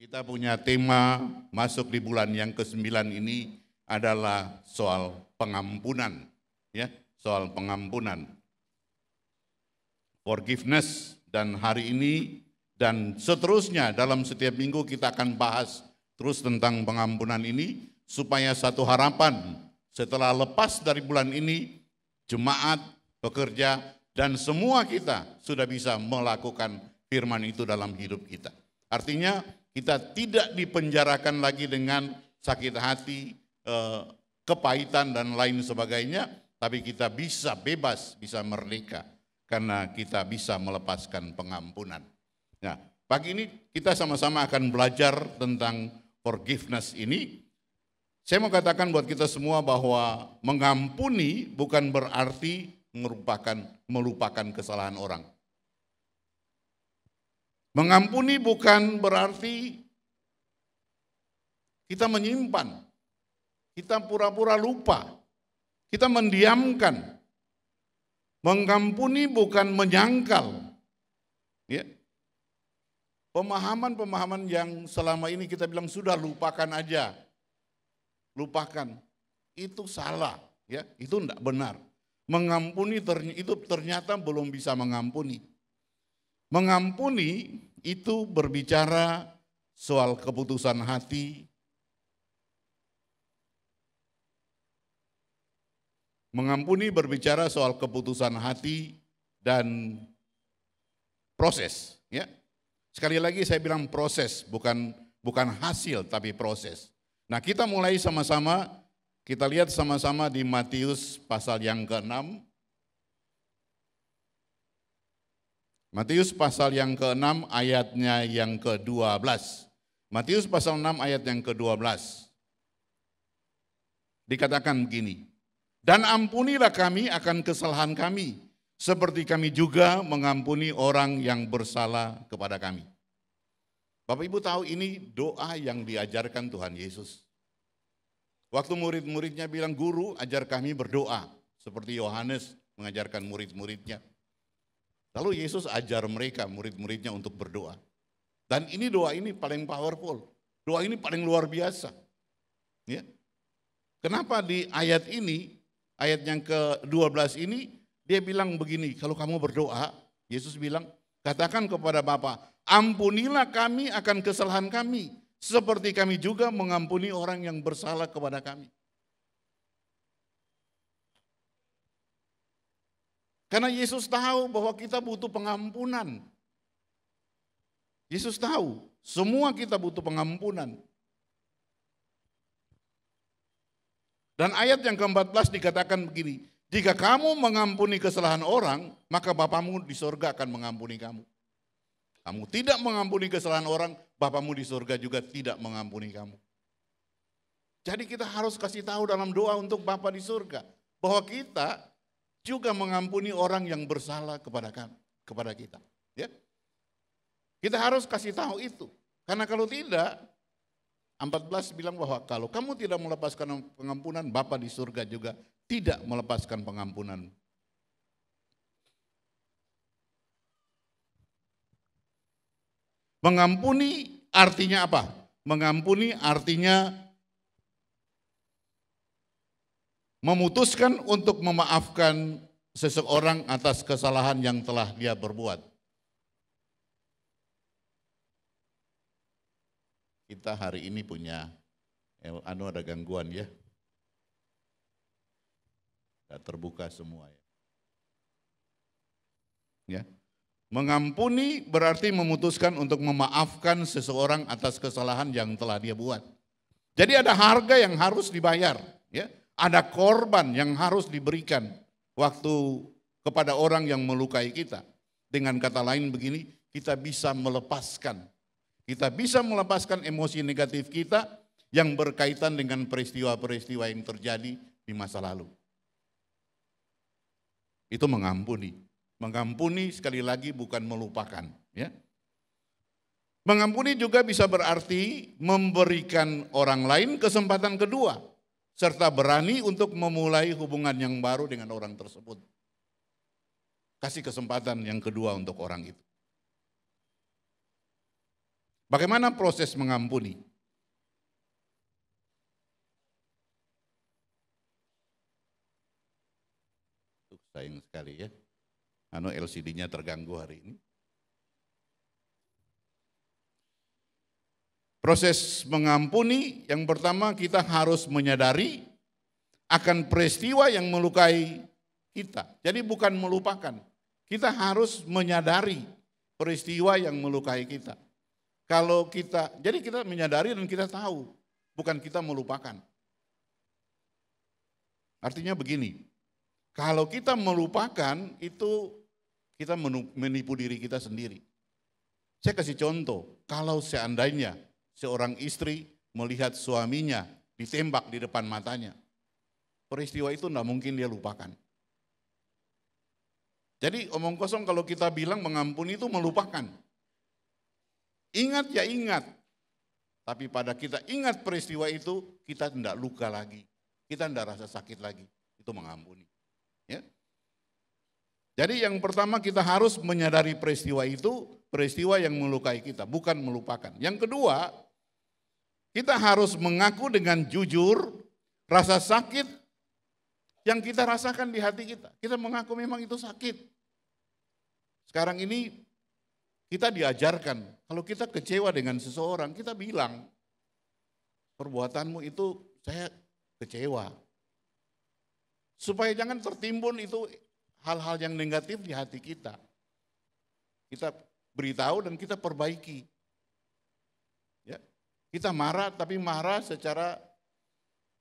Kita punya tema masuk di bulan yang ke-9 ini adalah soal pengampunan, ya, soal pengampunan. Forgiveness, dan hari ini dan seterusnya dalam setiap minggu kita akan bahas terus tentang pengampunan ini supaya satu harapan setelah lepas dari bulan ini jemaat, pekerja dan semua kita sudah bisa melakukan firman itu dalam hidup kita. Artinya kita tidak dipenjarakan lagi dengan sakit hati, kepahitan dan lain sebagainya, tapi kita bisa bebas, bisa merdeka karena kita bisa melepaskan pengampunan. Nah, pagi ini kita sama-sama akan belajar tentang forgiveness ini. Saya mau katakan buat kita semua bahwa mengampuni bukan berarti melupakan kesalahan orang. Mengampuni bukan berarti kita menyimpan, kita pura-pura lupa, kita mendiamkan. Mengampuni bukan menyangkal. Ya. Pemahaman-pemahaman yang selama ini kita bilang sudah lupakan aja, lupakan, itu salah, ya, itu tidak benar. Mengampuni itu ternyata belum bisa mengampuni. Mengampuni itu berbicara soal keputusan hati. Mengampuni berbicara soal keputusan hati dan proses, ya. Sekali lagi saya bilang proses, bukan hasil tapi proses. Nah, kita mulai sama-sama, kita lihat sama-sama di Matius pasal yang ke-6. Matius pasal yang ke-6 ayatnya yang ke-12. Matius pasal 6 ayat yang ke-12. Dikatakan begini, dan ampunilah kami akan kesalahan kami, seperti kami juga mengampuni orang yang bersalah kepada kami. Bapak Ibu tahu ini doa yang diajarkan Tuhan Yesus. Waktu murid-muridnya bilang, guru ajar kami berdoa, seperti Yohanes mengajarkan murid-muridnya. Lalu Yesus ajar mereka, murid-muridnya untuk berdoa. Dan ini doa ini paling powerful, doa ini paling luar biasa. Ya. Kenapa di ayat ini, ayat yang ke-12 ini, dia bilang begini, kalau kamu berdoa, Yesus bilang, katakan kepada Bapa, ampunilah kami akan kesalahan kami, seperti kami juga mengampuni orang yang bersalah kepada kami. Karena Yesus tahu bahwa kita butuh pengampunan. Yesus tahu, semua kita butuh pengampunan. Dan ayat yang ke-14 dikatakan begini, jika kamu mengampuni kesalahan orang, maka Bapamu di surga akan mengampuni kamu. Kamu tidak mengampuni kesalahan orang, Bapamu di surga juga tidak mengampuni kamu. Jadi kita harus kasih tahu dalam doa untuk Bapa di surga, bahwa kita juga mengampuni orang yang bersalah kepada kita. Ya. Kita harus kasih tahu itu, karena kalau tidak, 14 bilang bahwa kalau kamu tidak melepaskan pengampunan, Bapa di surga juga tidak melepaskan pengampunan. Mengampuni artinya apa? Mengampuni artinya memutuskan untuk memaafkan seseorang atas kesalahan yang telah dia berbuat. Kita hari ini punya, ada gangguan ya. Tidak terbuka semua ya. Ya. Mengampuni berarti memutuskan untuk memaafkan seseorang atas kesalahan yang telah dia buat. Jadi ada harga yang harus dibayar, ya. Ada korban yang harus diberikan waktu kepada orang yang melukai kita. Dengan kata lain begini, kita bisa melepaskan. Kita bisa melepaskan emosi negatif kita yang berkaitan dengan peristiwa-peristiwa yang terjadi di masa lalu. Itu mengampuni. Mengampuni sekali lagi bukan melupakan. Ya. Mengampuni juga bisa berarti memberikan orang lain kesempatan kedua, serta berani untuk memulai hubungan yang baru dengan orang tersebut. Kasih kesempatan yang kedua untuk orang itu. Bagaimana proses mengampuni? Sayang sekali ya, LCD-nya terganggu hari ini. Proses mengampuni yang pertama kita harus menyadari akan peristiwa yang melukai kita. Jadi bukan melupakan, kita harus menyadari peristiwa yang melukai kita. Jadi kita menyadari dan kita tahu, bukan kita melupakan. Artinya begini, kalau kita melupakan itu kita menipu diri kita sendiri. Saya kasih contoh, kalau seandainya seorang istri melihat suaminya ditembak di depan matanya, peristiwa itu tidak mungkin dia lupakan. Jadi omong kosong kalau kita bilang mengampuni itu melupakan. Ingat ya ingat, tapi pada kita ingat peristiwa itu, kita tidak luka lagi, kita tidak rasa sakit lagi, itu mengampuni. Ya. Jadi yang pertama kita harus menyadari peristiwa itu, peristiwa yang melukai kita, bukan melupakan. Yang kedua, kita harus mengaku dengan jujur rasa sakit yang kita rasakan di hati kita. Kita mengaku memang itu sakit. Sekarang ini kita diajarkan, kalau kita kecewa dengan seseorang, kita bilang, perbuatanmu itu saya kecewa. Supaya jangan tertimbun itu hal-hal yang negatif di hati kita. Kita beritahu dan kita perbaiki. Ya, kita marah tapi marah secara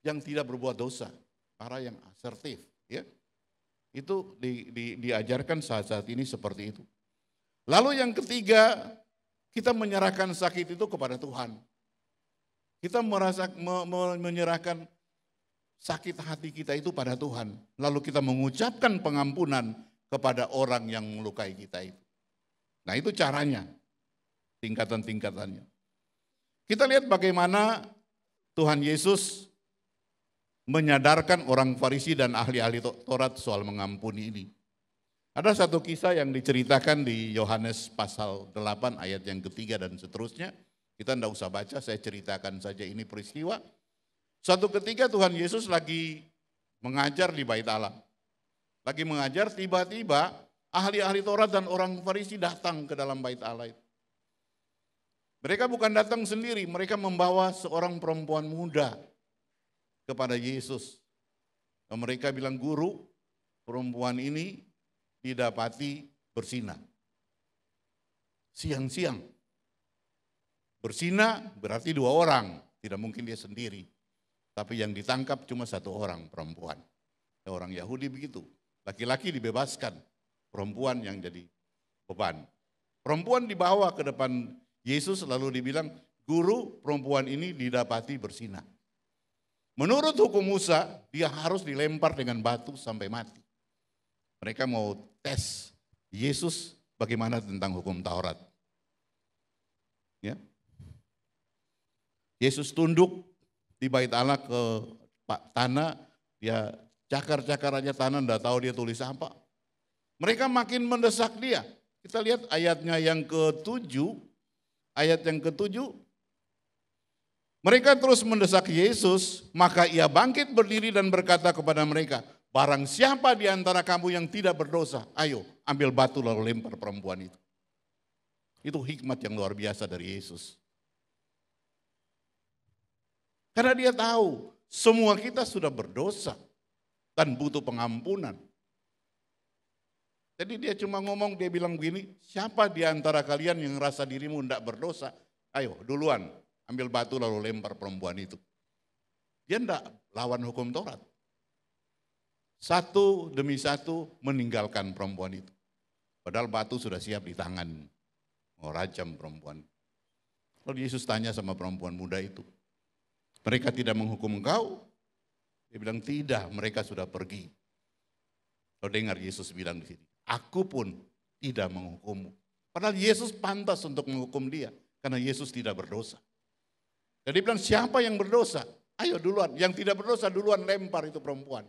yang tidak berbuat dosa, marah yang asertif. Ya, itu diajarkan saat-saat ini seperti itu. Lalu yang ketiga, kita menyerahkan sakit itu kepada Tuhan. Kita menyerahkan sakit hati kita itu pada Tuhan. Lalu kita mengucapkan pengampunan kepada orang yang melukai kita itu. Nah itu caranya, tingkatan-tingkatannya. Kita lihat bagaimana Tuhan Yesus menyadarkan orang Farisi dan ahli-ahli Taurat soal mengampuni ini. Ada satu kisah yang diceritakan di Yohanes pasal 8 ayat yang ketiga dan seterusnya. Kita tidak usah baca, saya ceritakan saja ini peristiwa. Suatu ketika Tuhan Yesus lagi mengajar di Bait Allah. Lagi mengajar, tiba-tiba ahli-ahli Taurat dan orang Farisi datang ke dalam Bait Allah itu. Mereka bukan datang sendiri, mereka membawa seorang perempuan muda kepada Yesus. Dan mereka bilang, "Guru, perempuan ini didapati bersinah." Siang-siang. Bersinah berarti 2 orang, tidak mungkin dia sendiri. Tapi yang ditangkap cuma 1 orang perempuan. Orang Yahudi begitu. Laki-laki dibebaskan, perempuan yang jadi beban. Perempuan dibawa ke depan Yesus lalu dibilang, "Guru, perempuan ini didapati bersinah." Menurut hukum Musa, dia harus dilempar dengan batu sampai mati. Mereka mau tes Yesus bagaimana tentang hukum Taurat. Ya. Yesus tunduk di Bait Allah ke tanah, dia cakar-cakar aja tanah, enggak tahu dia tulis apa. Mereka makin mendesak dia. Kita lihat ayatnya yang ke-7, ayat yang ke-7. Mereka terus mendesak Yesus, maka ia bangkit berdiri dan berkata kepada mereka, "Barang siapa di antara kamu yang tidak berdosa, ayo ambil batu lalu lempar perempuan itu." Itu hikmat yang luar biasa dari Yesus. Karena dia tahu semua kita sudah berdosa dan butuh pengampunan. Jadi dia cuma ngomong, dia bilang begini, "Siapa di antara kalian yang rasa dirimu tidak berdosa, ayo duluan ambil batu lalu lempar perempuan itu." Dia tidak lawan hukum Taurat. Satu demi satu meninggalkan perempuan itu. Padahal batu sudah siap di tangan, mau rajam perempuan. Lalu Yesus tanya sama perempuan muda itu, "Mereka tidak menghukum engkau?" Dia bilang, "Tidak, mereka sudah pergi." Lalu dengar Yesus bilang di sini, "Aku pun tidak menghukummu." Padahal Yesus pantas untuk menghukum dia, karena Yesus tidak berdosa. Dan dia bilang, "Siapa yang berdosa? Ayo duluan, yang tidak berdosa duluan lempar itu perempuan."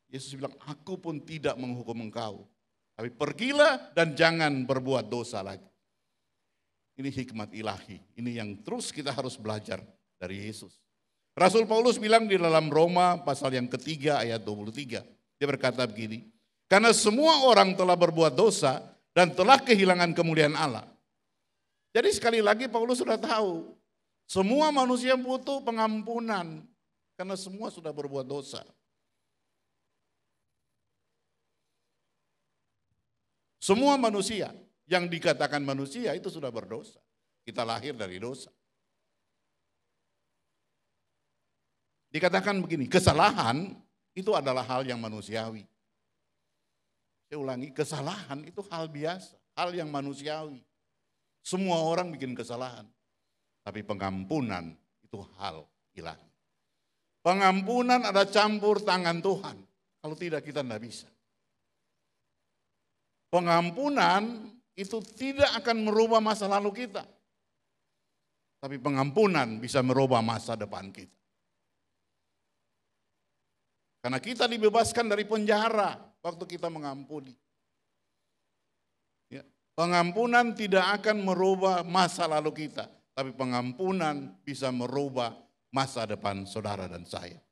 Yesus bilang, "Aku pun tidak menghukum engkau, tapi pergilah dan jangan berbuat dosa lagi." Ini hikmat ilahi, ini yang terus kita harus belajar dari Yesus. Rasul Paulus bilang di dalam Roma pasal yang ketiga ayat 23, dia berkata begini, karena semua orang telah berbuat dosa dan telah kehilangan kemuliaan Allah. Jadi sekali lagi Paulus sudah tahu, semua manusia butuh pengampunan, karena semua sudah berbuat dosa. Semua manusia yang dikatakan manusia itu sudah berdosa. Kita lahir dari dosa. Dikatakan begini, kesalahan itu adalah hal yang manusiawi. Saya ulangi, kesalahan itu hal biasa, hal yang manusiawi. Semua orang bikin kesalahan. Tapi pengampunan itu hal ilahi. Pengampunan ada campur tangan Tuhan. Kalau tidak kita tidak bisa. Pengampunan itu tidak akan merubah masa lalu kita. Tapi pengampunan bisa merubah masa depan kita. Karena kita dibebaskan dari penjara waktu kita mengampuni. Ya, pengampunan tidak akan merubah masa lalu kita. Tapi pengampunan bisa merubah masa depan saudara dan saya.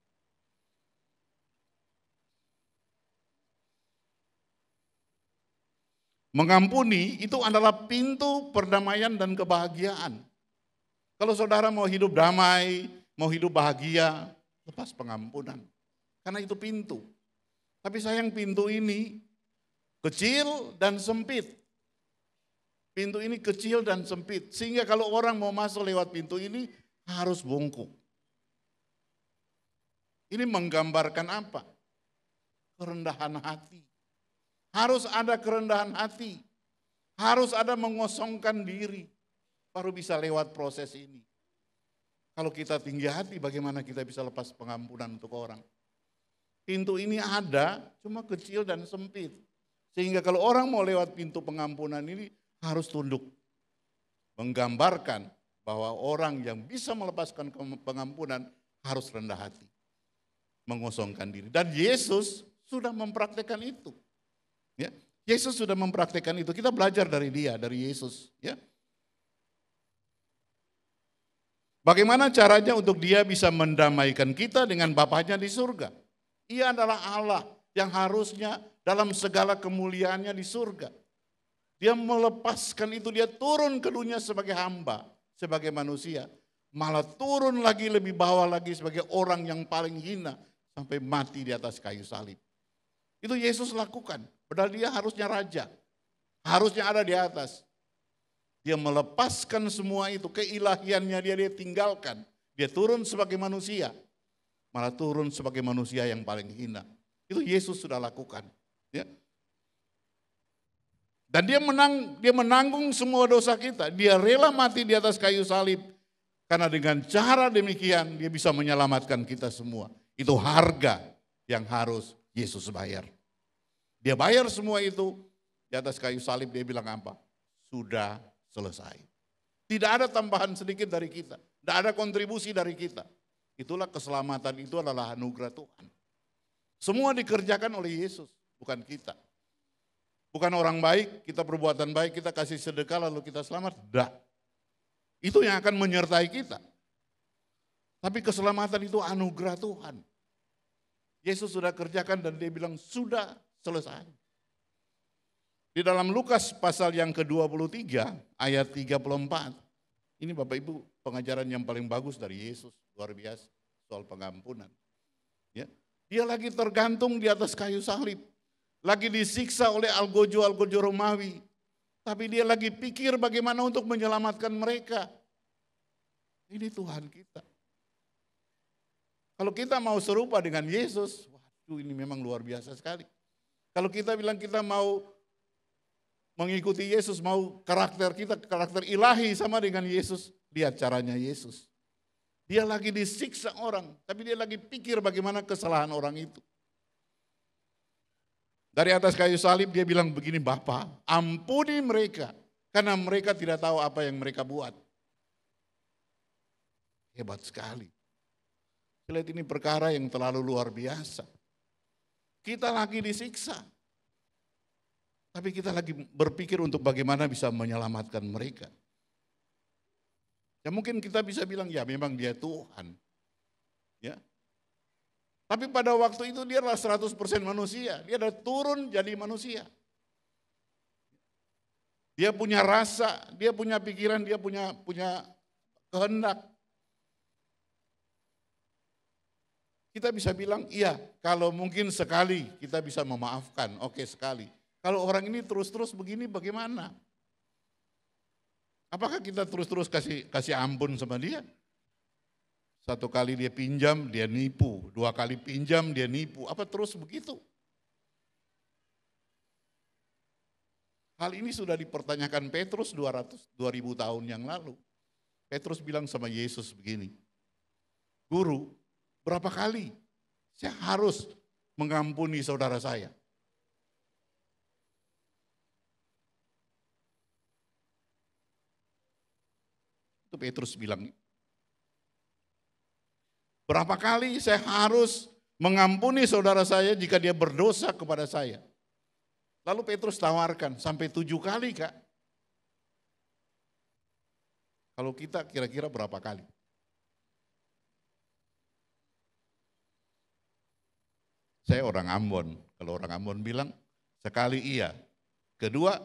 Mengampuni itu adalah pintu perdamaian dan kebahagiaan. Kalau saudara mau hidup damai, mau hidup bahagia, lepas pengampunan. Karena itu pintu. Tapi sayang pintu ini kecil dan sempit. Pintu ini kecil dan sempit. Sehingga kalau orang mau masuk lewat pintu ini harus bungkuk. Ini menggambarkan apa? Kerendahan hati. Harus ada kerendahan hati. Harus ada mengosongkan diri. Baru bisa lewat proses ini. Kalau kita tinggi hati, bagaimana kita bisa lepas pengampunan untuk orang? Pintu ini ada, cuma kecil dan sempit. Sehingga kalau orang mau lewat pintu pengampunan ini, harus tunduk. Menggambarkan bahwa orang yang bisa melepaskan pengampunan harus rendah hati. Mengosongkan diri. Dan Yesus sudah mempraktekkan itu. Ya, Yesus sudah mempraktekkan itu. Kita belajar dari dia, dari Yesus. Ya. Bagaimana caranya untuk dia bisa mendamaikan kita dengan Bapaknya di surga? Ia adalah Allah yang harusnya dalam segala kemuliaannya di surga. Dia melepaskan itu, dia turun ke dunia sebagai hamba, sebagai manusia. Malah turun lagi lebih bawah lagi sebagai orang yang paling hina sampai mati di atas kayu salib. Itu Yesus lakukan. Padahal dia harusnya raja, harusnya ada di atas. Dia melepaskan semua itu, keilahiannya dia tinggalkan. Dia turun sebagai manusia, malah turun sebagai manusia yang paling hina. Itu Yesus sudah lakukan. Ya. Dan dia menanggung semua dosa kita. Dia rela mati di atas kayu salib. Karena dengan cara demikian dia bisa menyelamatkan kita semua. Itu harga yang harus Yesus bayar. Dia bayar semua itu di atas kayu salib, dia bilang apa? Sudah selesai. Tidak ada tambahan sedikit dari kita. Tidak ada kontribusi dari kita. Itulah keselamatan, itu adalah anugerah Tuhan. Semua dikerjakan oleh Yesus, bukan kita. Bukan orang baik, kita perbuatan baik, kita kasih sedekah lalu kita selamat. Tidak. Itu yang akan menyertai kita. Tapi keselamatan itu anugerah Tuhan. Yesus sudah kerjakan dan dia bilang sudah selesai. Di dalam Lukas pasal yang ke-23 ayat 34. Ini Bapak Ibu pengajaran yang paling bagus dari Yesus. Luar biasa soal pengampunan. Ya. Dia lagi tergantung di atas kayu salib. Lagi disiksa oleh algojo Romawi. Tapi dia lagi pikir bagaimana untuk menyelamatkan mereka. Ini Tuhan kita. Kalau kita mau serupa dengan Yesus, waduh ini memang luar biasa sekali. Kalau kita bilang kita mau mengikuti Yesus, mau karakter kita, karakter ilahi sama dengan Yesus, lihat caranya Yesus. Dia lagi disiksa orang, tapi dia lagi pikir bagaimana kesalahan orang itu. Dari atas kayu salib dia bilang begini, Bapa, ampuni mereka, karena mereka tidak tahu apa yang mereka buat. Hebat sekali. Lihat ini perkara yang terlalu luar biasa. Kita lagi disiksa. Tapi kita lagi berpikir untuk bagaimana bisa menyelamatkan mereka. Ya mungkin kita bisa bilang, ya memang dia Tuhan. Ya. Tapi pada waktu itu dia adalah 100% manusia. Dia adalah turun jadi manusia. Dia punya rasa, dia punya pikiran, dia punya kehendak. Kita bisa bilang, iya, kalau mungkin sekali kita bisa memaafkan, oke sekali. Kalau orang ini terus-terus begini bagaimana? Apakah kita terus-terus kasih ampun sama dia? Satu kali dia pinjam, dia nipu. Dua kali pinjam, dia nipu. Apa terus begitu? Hal ini sudah dipertanyakan Petrus 2000 tahun yang lalu. Petrus bilang sama Yesus begini, Guru, berapa kali saya harus mengampuni saudara saya? Itu Petrus bilang, berapa kali saya harus mengampuni saudara saya jika dia berdosa kepada saya? Lalu Petrus tawarkan, sampai 7 kali Kak. Kalau kita kira-kira berapa kali? Saya orang Ambon, kalau orang Ambon bilang, sekali iya, kedua,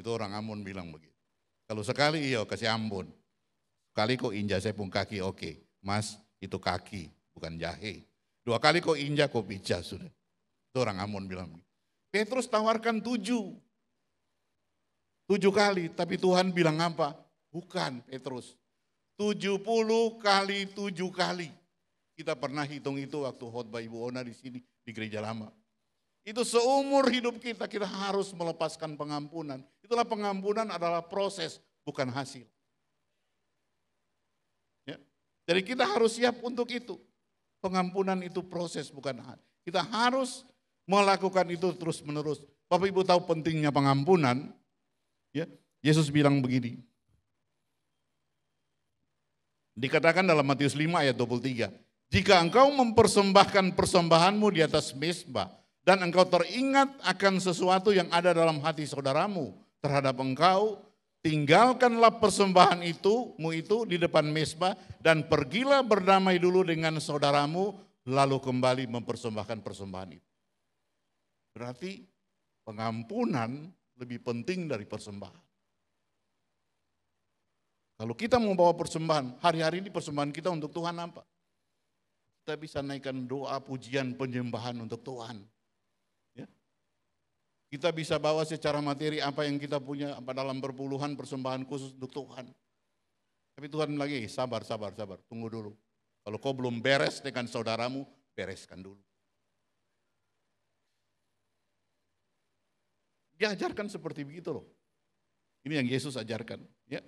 itu orang Ambon bilang begitu. Kalau sekali iya kasih ampun, sekali kok injak saya pun kaki, oke. Mas itu kaki, bukan jahe. 2 kali kok injak, kok pijak sudah. Itu orang Ambon bilang begitu. Petrus tawarkan 7 kali, tapi Tuhan bilang apa? Bukan Petrus, 70 kali 7 kali. Kita pernah hitung itu waktu khotbah Ibu Ona di sini, di gereja lama. Itu seumur hidup kita harus melepaskan pengampunan. Itulah pengampunan adalah proses, bukan hasil. Ya. Jadi kita harus siap untuk itu. Pengampunan itu proses, bukan hasil. Kita harus melakukan itu terus menerus. Bapak Ibu tahu pentingnya pengampunan. Ya, Yesus bilang begini. Dikatakan dalam Matius 5 ayat 23. Jika engkau mempersembahkan persembahanmu di atas mezbah dan engkau teringat akan sesuatu yang ada dalam hati saudaramu terhadap engkau, tinggalkanlah persembahan itu di depan mezbah dan pergilah berdamai dulu dengan saudaramu lalu kembali mempersembahkan persembahan itu. Berarti pengampunan lebih penting dari persembahan. Kalau kita mau bawa persembahan, hari-hari ini persembahan kita untuk Tuhan apa? Kita bisa naikkan doa, pujian, penyembahan untuk Tuhan. Ya. Kita bisa bawa secara materi apa yang kita punya apa dalam berpuluhan persembahan khusus untuk Tuhan. Tapi Tuhan lagi, sabar, tunggu dulu. Kalau kau belum beres dengan saudaramu, bereskan dulu. Dia ajarkan seperti begitu loh. Ini yang Yesus ajarkan. Ya.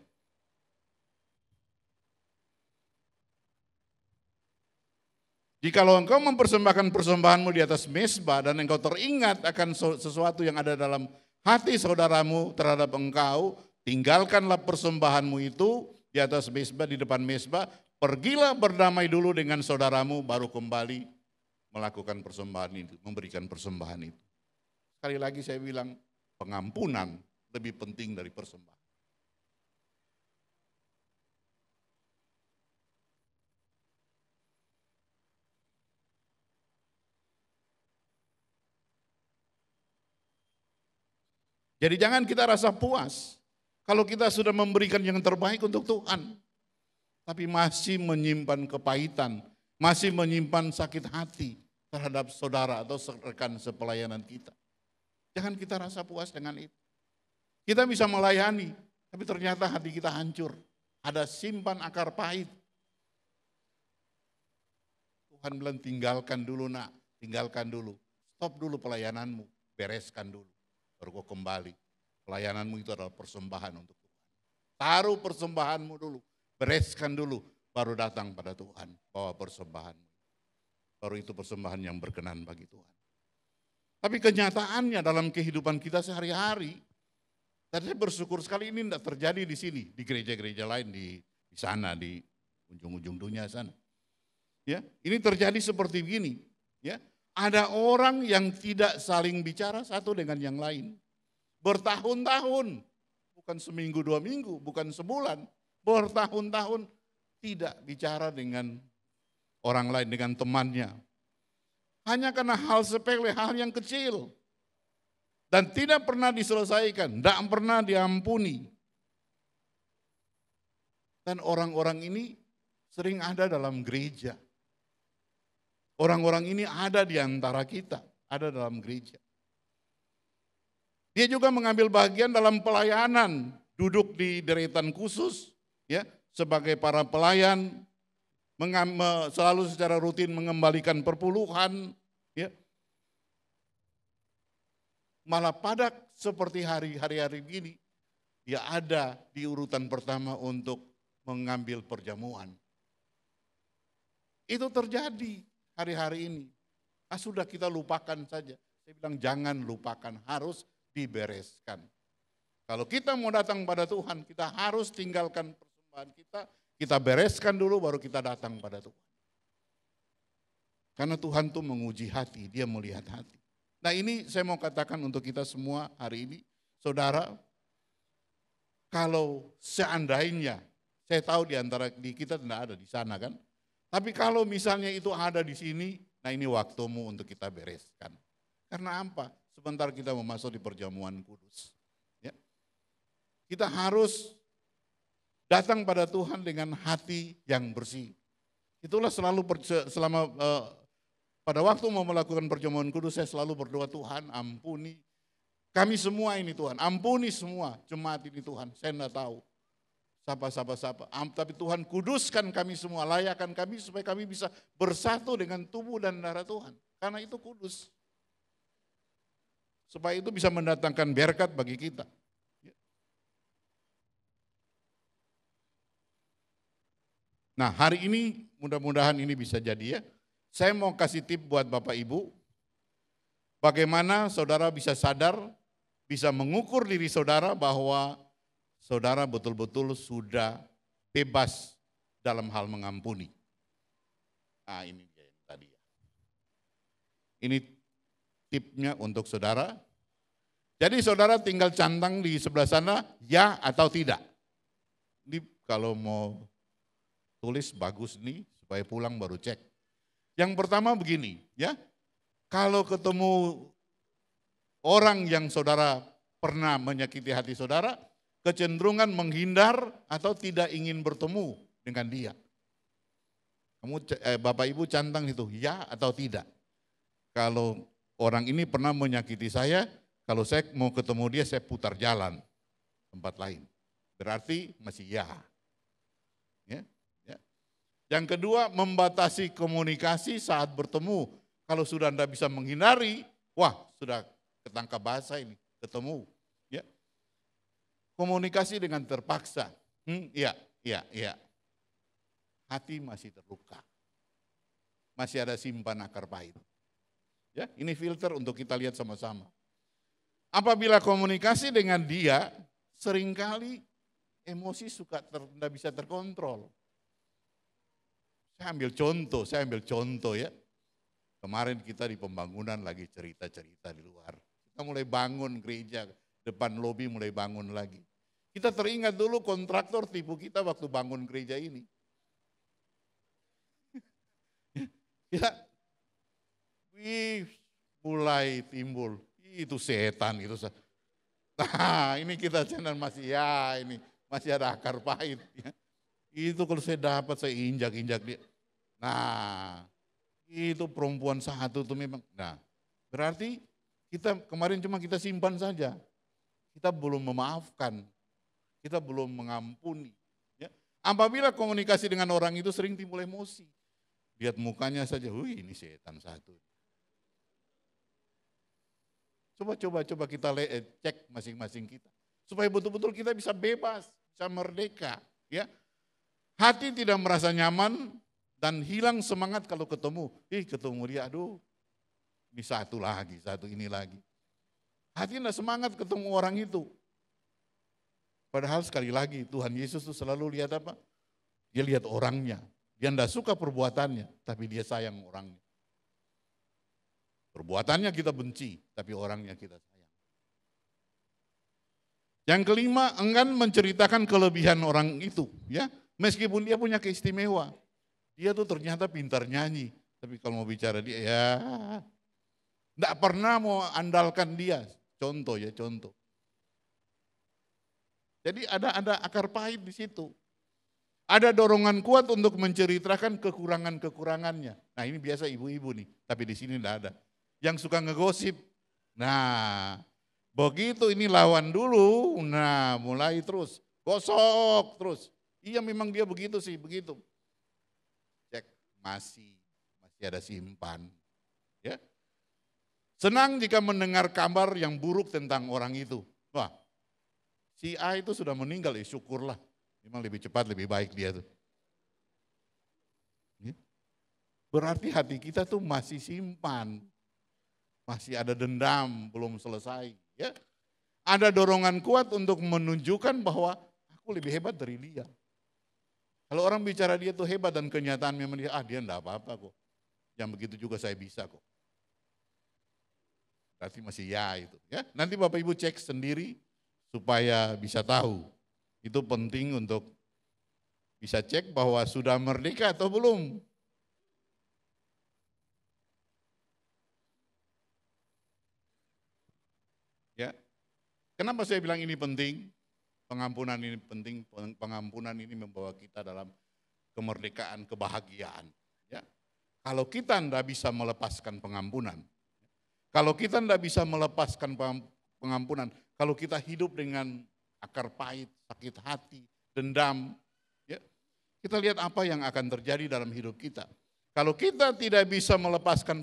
Jikalau engkau mempersembahkan persembahanmu di atas mezbah dan engkau teringat akan sesuatu yang ada dalam hati saudaramu terhadap engkau, tinggalkanlah persembahanmu itu di atas mezbah, di depan mezbah, pergilah berdamai dulu dengan saudaramu, baru kembali melakukan persembahan itu, memberikan persembahan itu. Sekali lagi saya bilang, pengampunan lebih penting dari persembahan. Jadi jangan kita rasa puas kalau kita sudah memberikan yang terbaik untuk Tuhan, tapi masih menyimpan kepahitan, masih menyimpan sakit hati terhadap saudara atau rekan sepelayanan kita. Jangan kita rasa puas dengan itu. Kita bisa melayani, tapi ternyata hati kita hancur. Ada simpan akar pahit. Tuhan bilang tinggalkan dulu nak, tinggalkan dulu. Stop dulu pelayananmu, bereskan dulu. Baru kau kembali. Pelayananmu itu adalah persembahan untuk Tuhan. Taruh persembahanmu dulu, bereskan dulu, baru datang pada Tuhan, bawa persembahanmu. Baru itu persembahan yang berkenan bagi Tuhan. Tapi kenyataannya dalam kehidupan kita sehari-hari, saya bersyukur sekali ini tidak terjadi di sini, di gereja-gereja lain di sana, di ujung-ujung dunia sana. Ya, ini terjadi seperti begini. Ya, ada orang yang tidak saling bicara satu dengan yang lain. Bertahun-tahun, bukan seminggu 2 minggu, bukan sebulan. bertahun-tahun tidak bicara dengan orang lain, dengan temannya. Hanya karena hal sepele, hal yang kecil. Dan tidak pernah diselesaikan, tidak pernah diampuni. Dan orang-orang ini sering ada dalam gereja. Orang-orang ini ada di antara kita, ada dalam gereja. Dia juga mengambil bagian dalam pelayanan, duduk di deretan khusus, ya, sebagai para pelayan, selalu secara rutin mengembalikan perpuluhan, ya. Malah pada seperti hari-hari begini, dia ada di urutan pertama untuk mengambil perjamuan. Itu terjadi hari-hari ini. Sudah kita lupakan saja. Saya bilang jangan lupakan, harus dibereskan. Kalau kita mau datang pada Tuhan, kita harus tinggalkan persembahan kita bereskan dulu baru kita datang pada Tuhan. Karena Tuhan tuh menguji hati, Dia melihat hati. Nah ini saya mau katakan untuk kita semua hari ini, saudara, kalau seandainya, saya tahu di antara kita tidak ada di sana kan, tapi kalau misalnya itu ada di sini, nah ini waktumu untuk kita bereskan. Karena apa? Sebentar kita masuk di perjamuan kudus. Ya. Kita harus datang pada Tuhan dengan hati yang bersih. Itulah selalu selama pada waktu mau melakukan perjamuan kudus, saya selalu berdoa, Tuhan ampuni kami semua ini Tuhan, ampuni semua jemaat ini Tuhan, saya tidak tahu siapa, tapi Tuhan kuduskan kami semua, layakkan kami supaya kami bisa bersatu dengan tubuh dan darah Tuhan, karena itu kudus. Supaya itu bisa mendatangkan berkat bagi kita. Nah hari ini mudah-mudahan ini bisa jadi ya. Saya mau kasih tip buat Bapak Ibu, bagaimana saudara bisa sadar, bisa mengukur diri saudara bahwa saudara betul-betul sudah bebas dalam hal mengampuni. Nah ini dia yang tadi ya. Ini tipnya untuk saudara. Jadi saudara tinggal centang di sebelah sana, ya atau tidak. Ini kalau mau tulis bagus nih, supaya pulang baru cek. Yang pertama begini, ya, kalau ketemu orang yang saudara pernah menyakiti hati saudara, kecenderungan menghindar atau tidak ingin bertemu dengan dia. Bapak Ibu centang itu, ya atau tidak. Kalau orang ini pernah menyakiti saya, kalau saya mau ketemu dia saya putar jalan tempat lain. Berarti masih ya. Yang kedua, membatasi komunikasi saat bertemu. Kalau sudah Anda bisa menghindari, wah sudah ketangkap bahasa ini, ketemu. Ya. Komunikasi dengan terpaksa. Iya. Hati masih terluka. Masih ada simpan akar pahit. Ya, ini filter untuk kita lihat sama-sama. Apabila komunikasi dengan dia, seringkali emosi tidak bisa terkontrol. Saya ambil contoh ya. Kemarin kita di pembangunan lagi cerita-cerita di luar. Kita mulai bangun gereja, depan lobi mulai bangun lagi. Kita teringat dulu kontraktor tipu kita waktu bangun gereja ini. Ya, mulai timbul, itu setan itu. Nah ini kita channel masih ini masih ada akar pahit. Ya. Itu kalau saya dapat saya injak-injak dia. Nah, itu perempuan satu itu memang. Nah, berarti kita kemarin cuma kita simpan saja. Kita belum memaafkan. Kita belum mengampuni. Ya. Apabila komunikasi dengan orang itu sering timbul emosi. Lihat mukanya saja, ini setan satu. Coba kita cek masing-masing kita. Supaya betul-betul kita bisa bebas, bisa merdeka. Ya. Hati tidak merasa nyaman dan hilang semangat kalau ketemu. Ketemu dia, aduh ini satu ini lagi. Hati tidak semangat ketemu orang itu. Padahal sekali lagi Tuhan Yesus itu selalu lihat apa? Dia lihat orangnya. Dia tidak suka perbuatannya, tapi dia sayang orangnya. Perbuatannya kita benci, tapi orangnya kita sayang. Yang kelima, enggan menceritakan kelebihan orang itu, ya. Meskipun dia punya keistimewa. Dia tuh ternyata pintar nyanyi, tapi kalau mau bicara dia ya enggak pernah mau andalkan dia. Contoh ya, contoh. Jadi ada akar pahit di situ. Ada dorongan kuat untuk menceritakan kekurangan-kekurangannya. Nah, ini biasa ibu-ibu nih, tapi di sini enggak ada. Yang suka ngegosip. Nah, begitu ini lawan dulu, nah mulai terus, gosok terus. Iya memang dia begitu sih, begitu. Cek, masih ada simpan. Ya. Senang jika mendengar kabar yang buruk tentang orang itu. Wah, si A itu sudah meninggal, ya syukurlah. Memang lebih cepat, lebih baik dia tuh. Ya. Berarti hati kita tuh masih simpan. Masih ada dendam, belum selesai. Ya. Ada dorongan kuat untuk menunjukkan bahwa aku lebih hebat dari dia. Kalau orang bicara dia tuh hebat dan kenyataan memang dia enggak apa-apa kok. Yang begitu juga saya bisa kok. Berarti masih ya itu. Ya. Nanti Bapak Ibu cek sendiri supaya bisa tahu. Itu penting untuk bisa cek bahwa sudah merdeka atau belum. Ya. Kenapa saya bilang ini penting? Pengampunan ini penting, pengampunan ini membawa kita dalam kemerdekaan, kebahagiaan. Ya. Kalau kita tidak bisa melepaskan pengampunan, kalau kita tidak bisa melepaskan pengampunan, kalau kita hidup dengan akar pahit, sakit hati, dendam, ya, kita lihat apa yang akan terjadi dalam hidup kita. Kalau kita tidak bisa melepaskan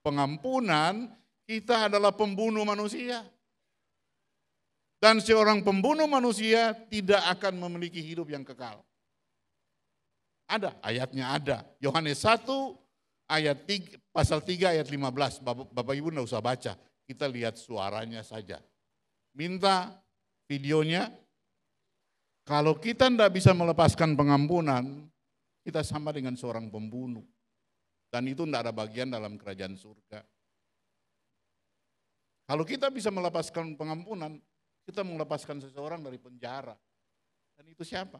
pengampunan, kita adalah pembunuh manusia. Dan seorang pembunuh manusia tidak akan memiliki hidup yang kekal. Ada, ayatnya ada. Yohanes 1 ayat 3, pasal 3 ayat 15. Bapak Ibu enggak usah baca, kita lihat suaranya saja. Minta videonya. Kalau kita enggak bisa melepaskan pengampunan, kita sama dengan seorang pembunuh. Dan itu enggak ada bagian dalam kerajaan surga. Kalau kita bisa melepaskan pengampunan, kita melepaskan seseorang dari penjara. Dan itu siapa?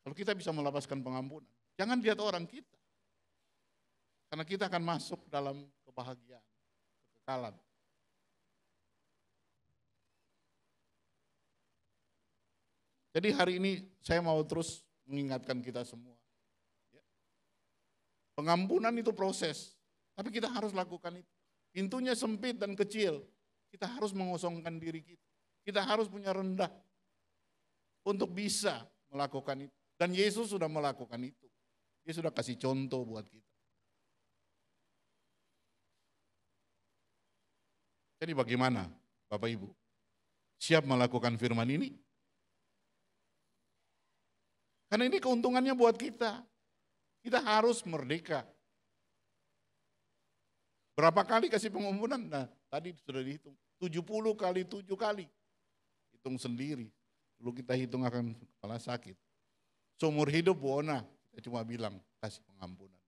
Kalau kita bisa melepaskan pengampunan, jangan lihat orang kita. Karena kita akan masuk dalam kebahagiaan, kekekalan. Jadi hari ini saya mau terus mengingatkan kita semua. Pengampunan itu proses, tapi kita harus lakukan itu. Pintunya sempit dan kecil. Kita harus mengosongkan diri kita. Kita harus punya rendah untuk bisa melakukan itu. Dan Yesus sudah melakukan itu. Dia sudah kasih contoh buat kita. Jadi bagaimana Bapak Ibu? Siap melakukan firman ini? Karena ini keuntungannya buat kita. Kita harus merdeka. Berapa kali kasih pengampunan? Nah, tadi sudah dihitung. 70 kali 7 kali. Hitung sendiri. Dulu kita hitung akan kepala sakit. Seumur hidup Buona, kita cuma bilang kasih pengampunan.